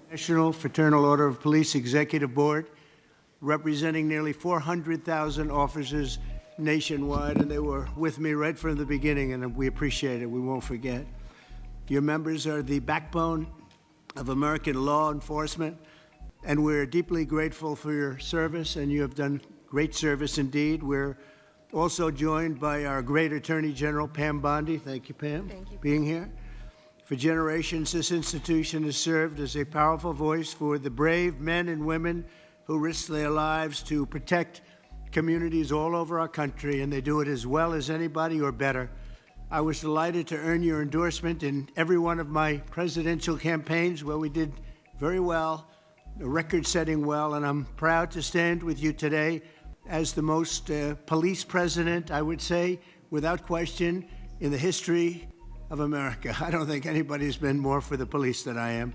National Fraternal Order of Police Executive Board, representing nearly 400,000 officers nationwide, and they were with me right from the beginning, and we appreciate it. We won't forget. Your members are the backbone of American law enforcement, and we're deeply grateful for your service, and you have done great service indeed. We're also joined by our great Attorney General, Pam Bondi. Thank you, Pam, Thank you. being here. For generations, this institution has served as a powerful voice for the brave men and women who risk their lives to protect communities all over our country, and they do it as well as anybody or better. I was delighted to earn your endorsement in every one of my presidential campaigns where we did very well, record-setting well, and I'm proud to stand with you today as the most police president, I would say, without question, in the history of America. I don't think anybody's been more for the police than I am.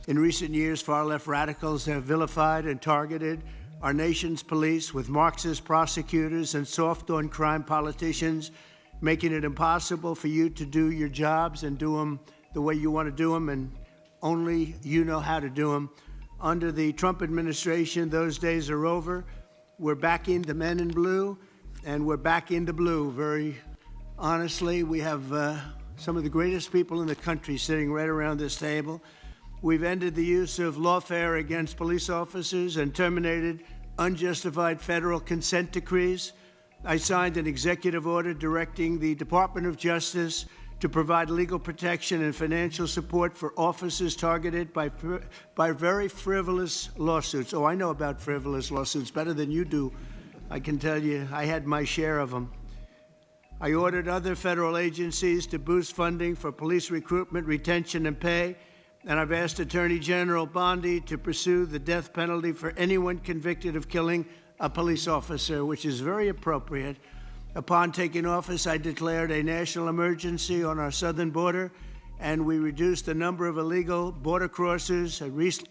In recent years, far-left radicals have vilified and targeted our nation's police with Marxist prosecutors and soft-on-crime politicians, making it impossible for you to do your jobs and do them the way you want to do them, and only you know how to do them. Under the Trump administration, those days are over. We're back in the men in blue, and we're back in the blue. Very honestly, we have some of the greatest people in the country sitting right around this table. We've ended the use of lawfare against police officers and terminated unjustified federal consent decrees. I signed an executive order directing the Department of Justice to provide legal protection and financial support for officers targeted by very frivolous lawsuits. Oh, I know about frivolous lawsuits better than you do. I can tell you, I had my share of them. I ordered other federal agencies to boost funding for police recruitment, retention, and pay, and I've asked Attorney General Bondi to pursue the death penalty for anyone convicted of killing a police officer, which is very appropriate. Upon taking office, I declared a national emergency on our southern border, and we reduced the number of illegal border crossers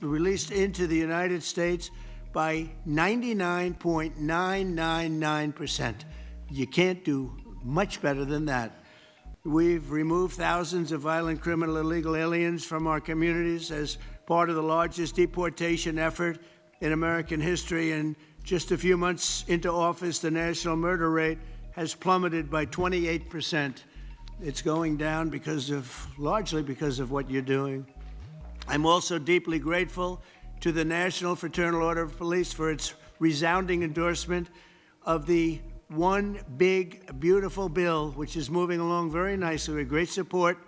released into the United States by 99.999%. You can't do much better than that. We've removed thousands of violent criminal illegal aliens from our communities as part of the largest deportation effort in American history, and just a few months into office, the national murder rate has plummeted by 28%. It's going down largely because of what you're doing. I'm also deeply grateful to the National Fraternal Order of Police for its resounding endorsement of the One Big Beautiful Bill, which is moving along very nicely with great support.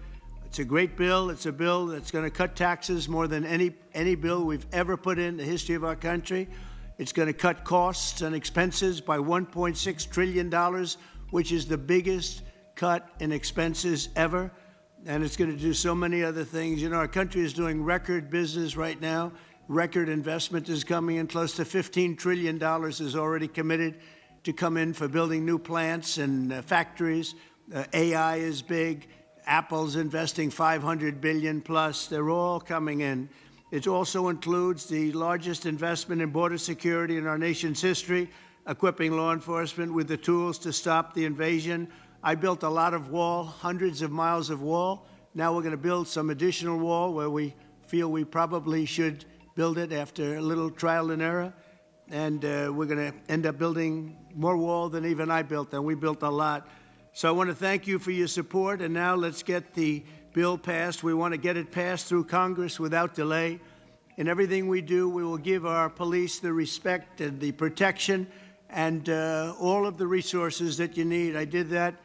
It's a great bill. It's a bill that's going to cut taxes more than any bill we've ever put in the history of our country. It's going to cut costs and expenses by $1.6 trillion, which is the biggest cut in expenses ever. And it's going to do so many other things. You know, our country is doing record business right now. Record investment is coming in. Close to $15 trillion is already committed to come in for building new plants and factories. AI is big. Apple's investing $500 billion plus. They're all coming in. It also includes the largest investment in border security in our nation's history, equipping law enforcement with the tools to stop the invasion. I built a lot of wall, hundreds of miles of wall. Now we're going to build some additional wall where we feel we probably should build it after a little trial and error. And we're going to end up building more wall than even I built, and we built a lot. So I want to thank you for your support, and now let's get the bill passed. We want to get it passed through Congress without delay. In everything we do, we will give our police the respect and the protection and all of the resources that you need. I did that,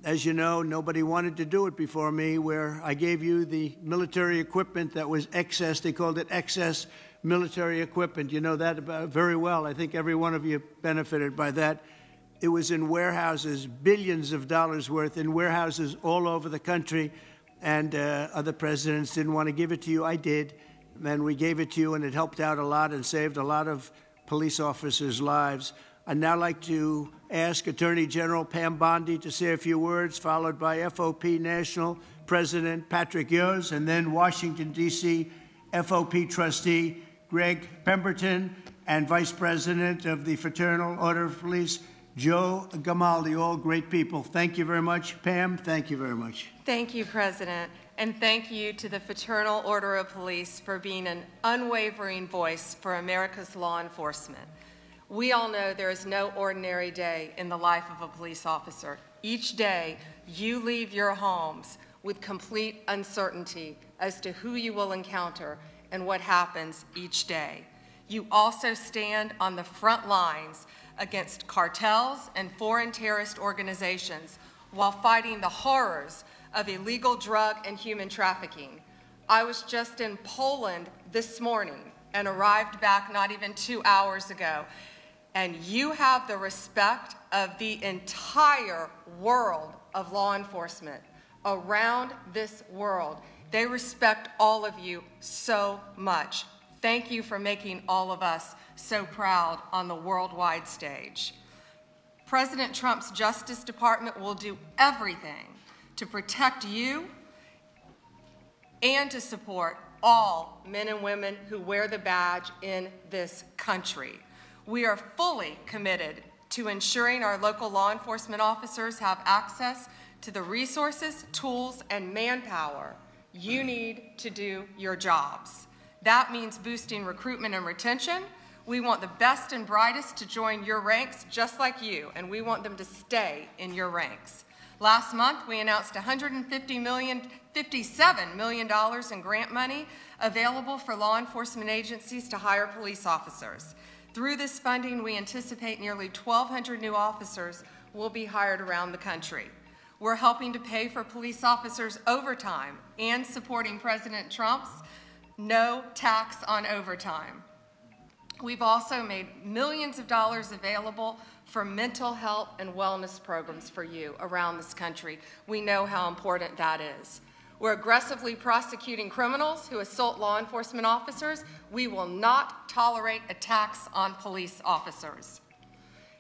as you know, nobody wanted to do it before me, where I gave you the military equipment that was excess. They called it excess military equipment. You know that very well. I think every one of you benefited by that. It was in warehouses, billions of dollars worth in warehouses all over the country, and other presidents didn't want to give it to you. I did, and we gave it to you, and it helped out a lot and saved a lot of police officers' lives. I'd now like to ask Attorney General Pam Bondi to say a few words, followed by FOP National President Patrick Yoes, and then Washington, D.C. FOP Trustee Greg Pemberton, and Vice President of the Fraternal Order of Police, Joe Gamaldi, all great people. Thank you very much. Pam, thank you very much. Thank you, President. And thank you to the Fraternal Order of Police for being an unwavering voice for America's law enforcement. We all know there is no ordinary day in the life of a police officer. Each day, you leave your homes with complete uncertainty as to who you will encounter and what happens each day. You also stand on the front lines against cartels and foreign terrorist organizations while fighting the horrors of illegal drug and human trafficking. I was just in Poland this morning and arrived back not even 2 hours ago. And you have the respect of the entire world of law enforcement around this world. They respect all of you so much. Thank you for making all of us so proud on the worldwide stage. President Trump's Justice Department will do everything to protect you and to support all men and women who wear the badge in this country. We are fully committed to ensuring our local law enforcement officers have access to the resources, tools, and manpower you need to do your jobs. That means boosting recruitment and retention. We want the best and brightest to join your ranks just like you, and we want them to stay in your ranks. Last month, we announced $57 million in grant money available for law enforcement agencies to hire police officers. Through this funding, we anticipate nearly 1,200 new officers will be hired around the country. We're helping to pay for police officers' overtime and supporting President Trump's no tax on overtime. We've also made millions of dollars available for mental health and wellness programs for you around this country. We know how important that is. We're aggressively prosecuting criminals who assault law enforcement officers. We will not tolerate attacks on police officers.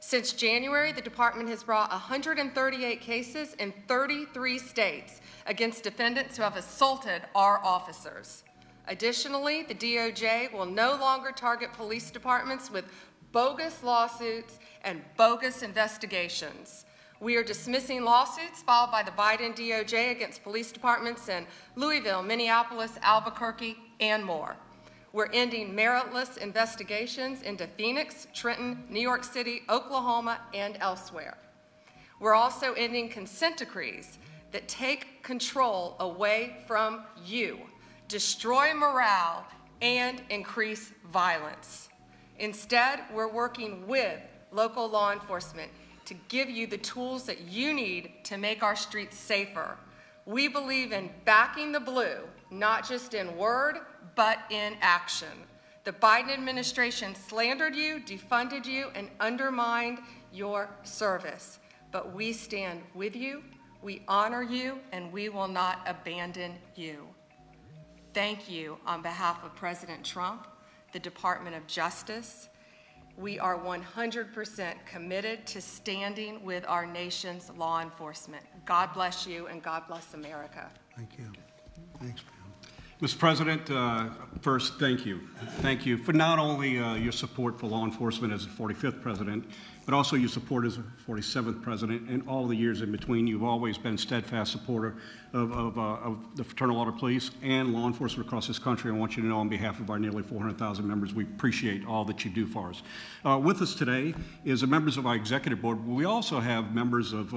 Since January, the department has brought 138 cases in 33 states against defendants who have assaulted our officers. Additionally, the DOJ will no longer target police departments with bogus lawsuits and bogus investigations. We are dismissing lawsuits filed by the Biden DOJ against police departments in Louisville, Minneapolis, Albuquerque, and more. We're ending meritless investigations into Phoenix, Trenton, New York City, Oklahoma, and elsewhere. We're also ending consent decrees that take control away from you, destroy morale, and increase violence. Instead, we're working with local law enforcement to give you the tools that you need to make our streets safer. We believe in backing the blue, not just in word, but in action. The Biden administration slandered you, defunded you, and undermined your service. But we stand with you, we honor you, and we will not abandon you. Thank you on behalf of President Trump, the Department of Justice. We are 100% committed to standing with our nation's law enforcement. God bless you, and God bless America. Thank you. Thanks, Pam. Mr. President, first, thank you. Thank you for not only your support for law enforcement as the 45th president, but also your support as the 47th president and all the years in between. You've always been a steadfast supporter of the Fraternal Order of Police and law enforcement across this country. I want you to know on behalf of our nearly 400,000 members, we appreciate all that you do for us. With us today is members of our executive board. We also have members of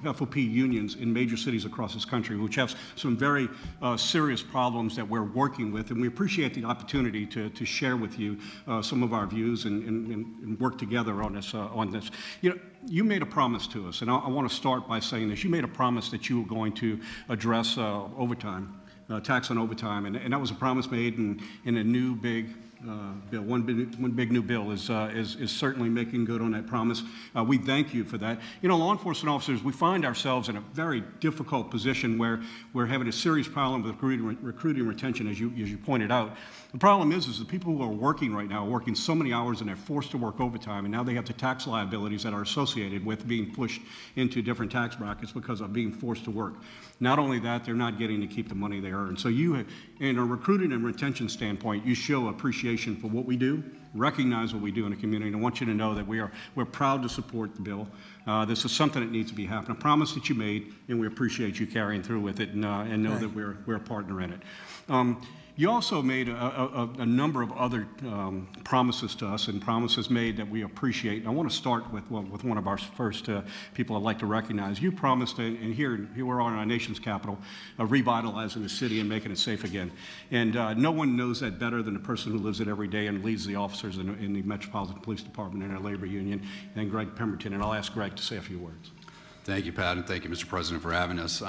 FOP unions in major cities across this country, which have some very serious problems that we're working with, and we appreciate the opportunity to share with you some of our views and work together on this. You know, you made a promise to us, and I want to start by saying this. You made a promise that you were going to address overtime, tax on overtime, and that was a promise made in a new big bill. One big new bill is certainly making good on that promise. We thank you for that. You know, law enforcement officers, we find ourselves in a very difficult position where we're having a serious problem with recruiting retention, as you pointed out. The problem is the people who are working right now are working so many hours and they're forced to work overtime, and now they have the tax liabilities that are associated with being pushed into different tax brackets because of being forced to work. Not only that, they're not getting to keep the money they earn. So you, in a recruiting and retention standpoint, you show appreciation appreciation for what we do, recognize what we do in the community, and I want you to know that we're proud to support the bill. This is something that needs to be happening. A promise that you made, and we appreciate you carrying through with it, and know that we're a partner in it. You also made a number of other promises to us, and promises made that we appreciate. And I want to start with one of our first people I'd like to recognize. You promised, and here we are in our nation's capital, revitalizing the city and making it safe again. And no one knows that better than the person who lives it every day and leads the officers in the Metropolitan Police Department and our labor union, and Greg Pemberton. And I'll ask Greg to say a few words. Thank you, Pat, and thank you, Mr. President, for having us.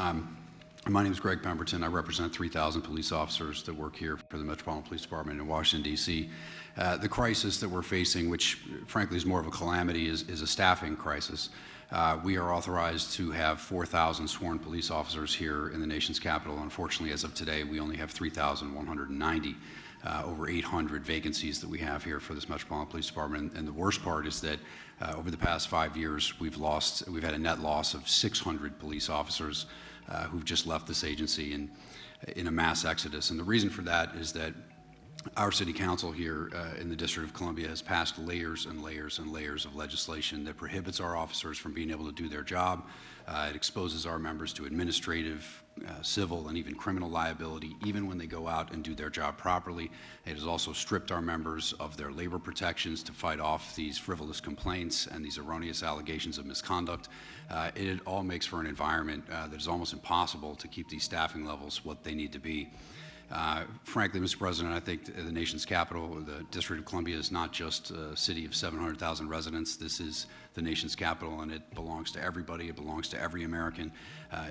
My name is Greg Pemberton. I represent 3,000 police officers that work here for the Metropolitan Police Department in Washington, D.C. The crisis that we're facing, which frankly is more of a calamity, is a staffing crisis. We are authorized to have 4,000 sworn police officers here in the nation's capital. Unfortunately, as of today, we only have 3,190. Over 800 vacancies that we have here for this Metropolitan Police Department. And the worst part is that over the past 5 years, we've had a net loss of 600 police officers who've just left this agency in a mass exodus. And the reason for that is that our city council here in the District of Columbia has passed layers and layers and layers of legislation that prohibits our officers from being able to do their job. It exposes our members to administrative, civil, and even criminal liability, even when they go out and do their job properly. It has also stripped our members of their labor protections to fight off these frivolous complaints and these erroneous allegations of misconduct. It all makes for an environment that is almost impossible to keep these staffing levels what they need to be. Frankly, Mr. President, I think the nation's capital, the District of Columbia, is not just a city of 700,000 residents. This is the nation's capital, and it belongs to everybody. It belongs to every American.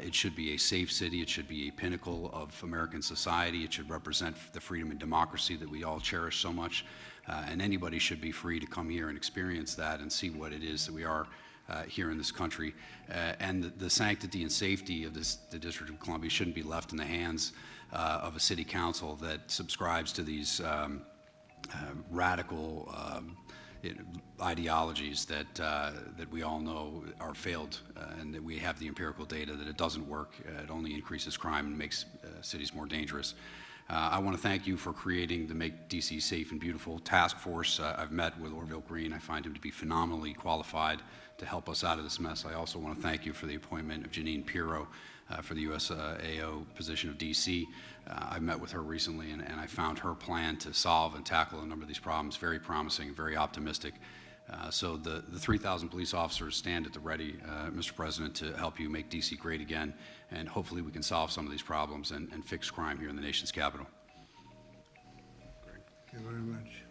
It should be a safe city. It should be a pinnacle of American society. It should represent the freedom and democracy that we all cherish so much. And anybody should be free to come here and experience that and see what it is that we are here in this country. And the sanctity and safety of the District of Columbia shouldn't be left in the hands of a city council that subscribes to these radical ideologies that we all know are failed, and that we have the empirical data that it doesn't work. It only increases crime and makes cities more dangerous. I want to thank you for creating the Make DC Safe and Beautiful task force. I've met with Orville Green. I find him to be phenomenally qualified to help us out of this mess. I also want to thank you for the appointment of Janine Pirro for the USAO position of DC. I met with her recently, and I found her plan to solve and tackle a number of these problems very promising, very optimistic. So the 3,000 police officers stand at the ready, Mr. President, to help you make DC great again, and hopefully we can solve some of these problems and fix crime here in the nation's capital. Thank you very much.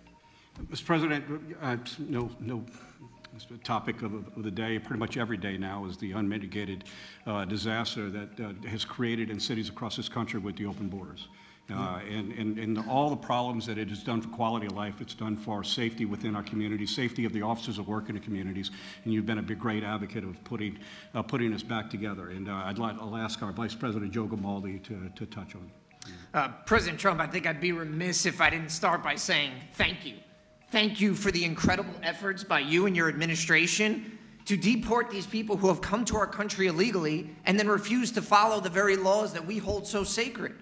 Mr. President, it's the topic of the day, pretty much every day now, is the unmitigated disaster that has created in cities across this country with the open borders. And all the problems that it has done for quality of life, it's done for our safety within our communities, safety of the officers that work in the communities, and you've been a big, great advocate of putting us back together. And I'll ask our Vice President Joe Grimaldi to touch on it. President Trump, I think I'd be remiss if I didn't start by saying thank you. Thank you for the incredible efforts by you and your administration to deport these people who have come to our country illegally and then refuse to follow the very laws that we hold so sacred.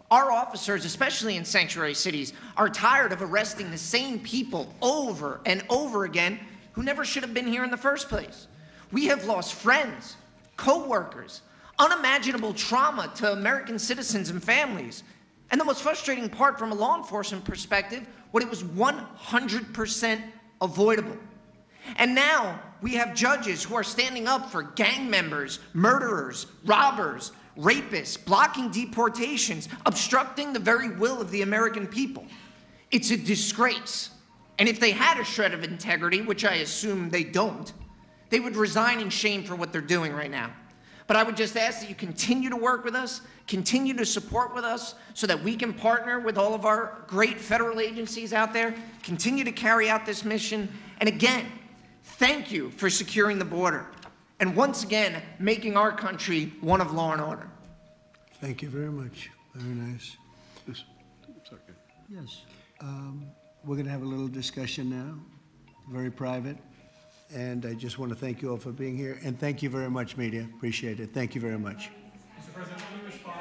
Our officers, especially in sanctuary cities, are tired of arresting the same people over and over again who never should have been here in the first place. We have lost friends, co-workers, unimaginable trauma to American citizens and families. And the most frustrating part from a law enforcement perspective, what it was 100% avoidable. And now we have judges who are standing up for gang members, murderers, robbers, rapists, blocking deportations, obstructing the very will of the American people. It's a disgrace. And if they had a shred of integrity, which I assume they don't, they would resign in shame for what they're doing right now. But I would just ask that you continue to work with us, continue to support with us so that we can partner with all of our great federal agencies out there, continue to carry out this mission. And again, thank you for securing the border and once again making our country one of law and order. Thank you very much. Very nice. Yes. Yes. We're going to have a little discussion now, very private. And I just want to thank you all for being here. And thank you very much, media. Appreciate it. Thank you very much. Mr. President, let me respond.